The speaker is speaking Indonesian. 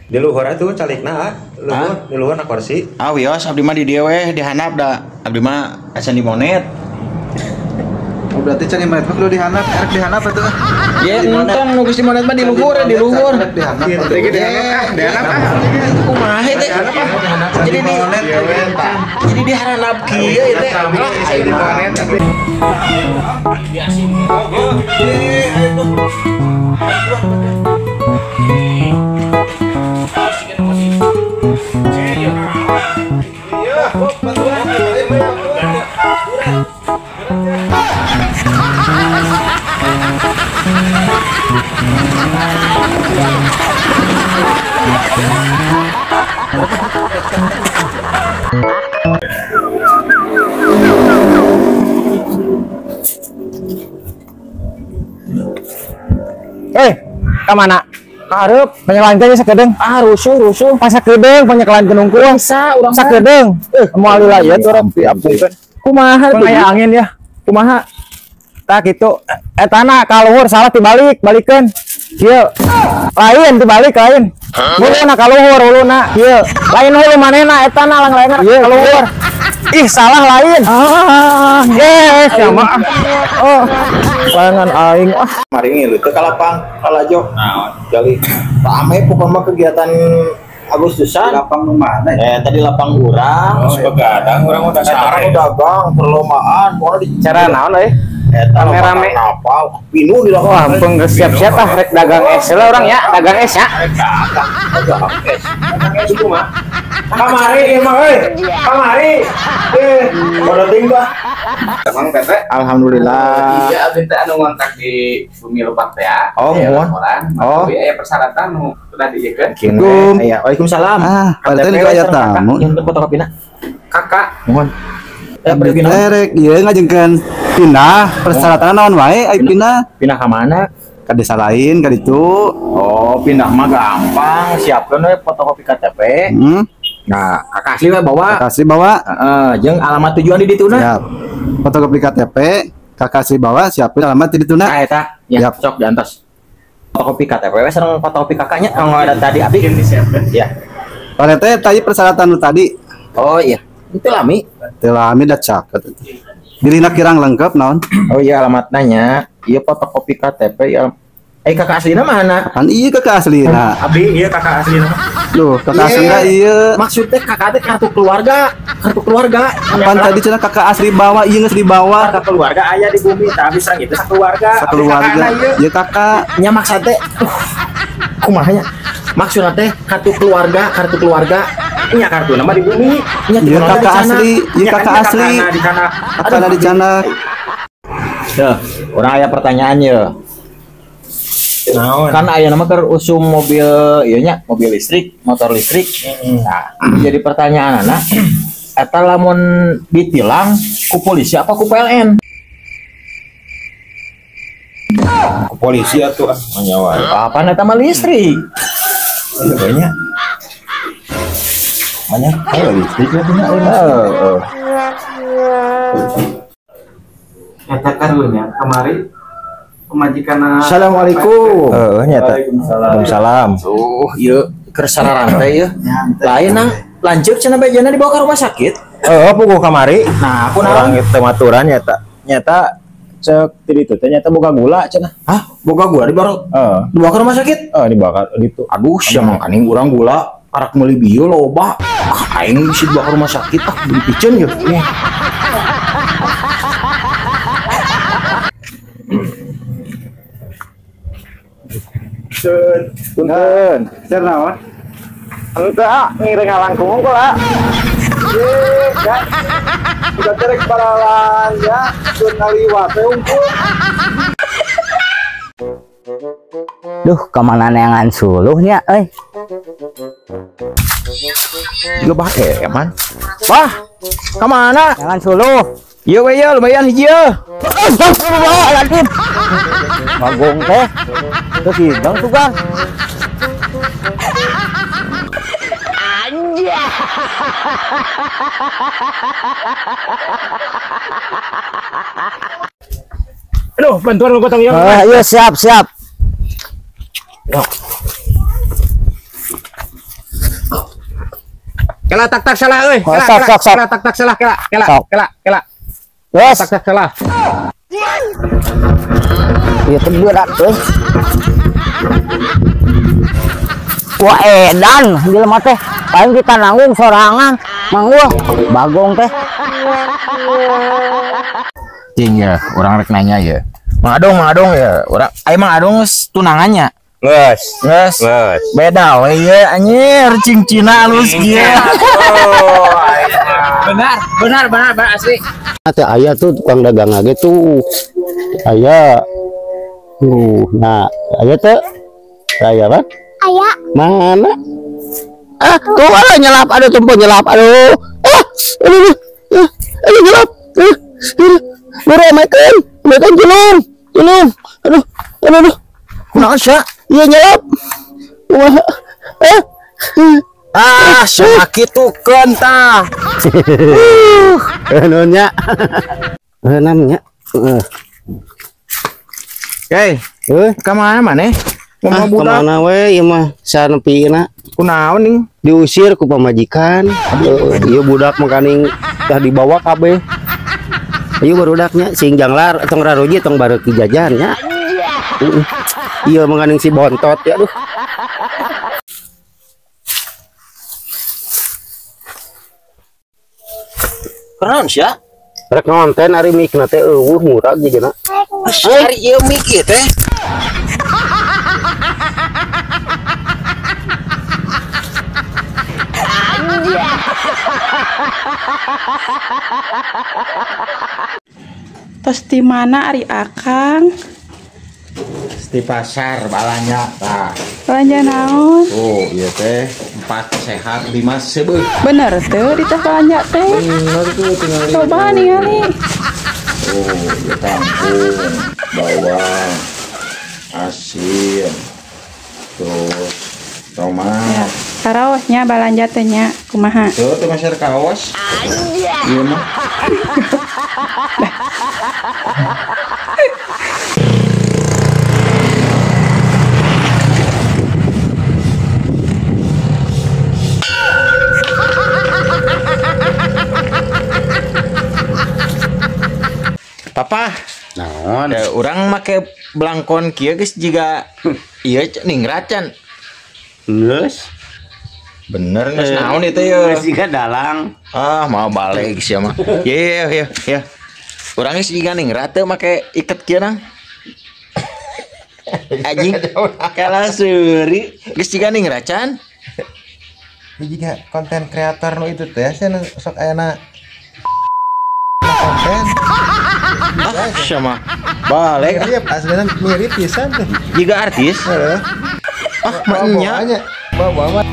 Di luhur itu calikna, di luhur na kursi. Ah wios abdi mah di dieu we dihanap da. Abdi mah acan di monet. Oh, berarti can monet mah kudu dihanap, erek dihanap atuh. Ye entong nu geus di monet mah di luhur, di luhur. Dihanap. Dihanap. Kumaha teh? Jadi di monet jadi dihanap kieu teh. Di monet. Kamana? Hareup penyelan teh sakedeung. Ah rusuh. Pas sakedeung penyelan genungkul. Bisa urang sakedeung. Moal wilayah teh urang piapkeun. Kumaha teh aya angin ya? Kumaha? Tah kitu. Etana ka luhur salah balikeun. Kieu. Lain dibalik lain. Uluna ka luhur uluna. Kieu. Lain hulu manehna etana lang-langan ka luhur. Ih salah lain. Yes, ya maaf. Oh. Pangan aing Mari ngilu teh ka lapang kalajo. Naon? Jadi rame pokoknya kegiatan Agustusan. Lapang nu mana? Tadi lapang urang, Begadang urang udah sekarang dagang perlombaan, pokoknya di cara naon euy? Rame-rame apa? Pinu di lapang. Wah, ampun geus siap-siap ah rek dagang es lah urang ya, dagang es ya. Dagang es itu mah. Kamari emang euy. Kamari. Bodo tinggal. Emang Tete? Alhamdulillah. Iya, abdi teh anu ngontrak di Bumi Lupak teh ya. Oh, mohon. Oh, aya persyaratan nu udah dijiekeun. Assalamualaikum. Ya, waalaikumsalam. Padahal ini aya tamu. Yang fotokopina. Kakak, Mohon. Beri pindah. Erek ieu ngajengkeun pindah, persyaratan naon wae aya pindah. Pindah ka mana? Ka desa lain, ka ditu. Oh, pindah mah gampang. Siapkeun we fotokopi KTP. Nah, kakak asli we bawa. Kasih bawa. Jeung alamat tujuan di dituna. Siap. Fotokopi KTP, kakak kasih bawa, siapin alamat di dituna. Eta, ya, sok diantos. Fotokopi KTP we sareng fotokopi kakaknya kalau ada tadi abdi disiapkeun. Ya. Pak Tete tadi persyaratan lu tadi. Oh iya. Itu lami. Telami da caket. Dirina kirang lengkap naon? Oh iya alamat nanya. Iya fotokopi KTP ya. Kakak aslina mana? Kan iya kakak aslina. Abdi iya kakak asli nama. Loh, kakak aslina iya. Maksudnya kakak teh kartu keluarga. Kartu keluarga. Pan tadi cenah kakak asli bawa, iya geus dibawa. Kakak keluarga aya di bumi, tapi sang itu sakeluarga. Sakeluarga. Iya kakak. Nya maksud teh kumaha nya? Maksudna teh kartu keluarga. Nya kartu nama di bumi. Iya kakak asli, iya kakak asli. Kakak di sana. Tuh, orang aya pertanyaannya. Naon? Kan aya nama keur usum mobil ieu nya, mobil listrik, motor listrik. Nah, jadi pertanyaan anak, eta lamun ditilang ku polisi apa ku PLN? Ku polisi atuh nyawa. Apa eta mah listrik? Banyak. Banyak kalau listrik ya punya. eta karunya kemari pemajikan. Assalamualaikum. Nyata. Waalaikumsalam. Ieu keur sararante ieu. Lain nang lanjut cenah bejana dibawa ke rumah sakit. Puguh kamari. Nah, aku Urang naon? teu maturan nyata cek ti ditu teh nyata boga gula cenah. Hah? Boga gula dibawa ke rumah sakit? Dibakar gitu. Aduh, sia mah kaning urang gula arak meuli bieu loba. Aing bisa dibawa ke rumah sakit beli piceun ge. Punten. Cer naon? Entah, ngiring langkung kok lah. Ya. Udah terek balalan ya, sun ngaliwat teh unggul. Duh, kemana neangan suluhnya, Lu bae eman. Wah, kemana? Neangan suluh. Iya we ya, lumayan hiji ya. Astagfirullahaladzim. Bagong teh. Terus hidang tuh, Bang. Anjay. Aduh, bantuan lu gotong ya. Iya siap. Kela tak salah euy. Kela sok. kela tak salah kela. Yes. Tak salah. Iya teh berat tuh. Wah edan jelema teh. Paling kita nanggung sorangan. Mangga bagong teh. Cing ya, orang rek nanya ya. Mang Adong ya. Orang Mang Adong tunangannya. Geus. Beda we ye anjir cincina halus kieu. Benar asli. Teh aya tuh tukang dagang age tuh. Aya. Nah, aya teh. Aya apa? Aya. Mana? Tuh ada nyelap, ada tumpah nyelap. Aduh. Aduh nyelap. Meremekan jelum. Aduh. Kunaon sia? Iya nyelap. Sakit tuh kentah. Nonnya. Namanya. Oke, kemana maneh? Mau budak Kemana we ieu mah sanepina kunaon ning? diusir ku pamajikan. Ieu budak makaning tah dibawa kabeh. Ieu barudaknya sing janglar tong raruji tong bareuk jajan nya. Ieu makaning si bontot ya aduh. Kunaon sia? Rek ngonten ari mikna teh eueuh murah jigana. Ari ieu mik ieu teh. Tos di mana ari Akang? Di pasar balanya tah. Belanja naon? Oh, ieu teh 4 sehat 5 seubeuh. Bener teu di teh belanja teh. Bener tuh tinggal Coba ningali. Oh, ieu kangkung, bawang, asin, terus tomat. Karaosnya belanja teh nya kumaha? Tuh masyarakat kaos. Iya mah. Papa, Naon? orang make belangkon kieu geus jiga ieu ningracan. Geus. Bener geus naon itu ya? Geus jiga dalang. Ah, mau balik sih mah. Ya. Urang geus jiga ningrat teu make iket kieu nang. Anjing, kalah seuri geus jiga ningracan. Jika konten kreator nu itu teh cenah sok aya konten. Sama balik Iya, aslinya mirip pisan tuh. jiga artis. Heeh. Ah, maknya Bawa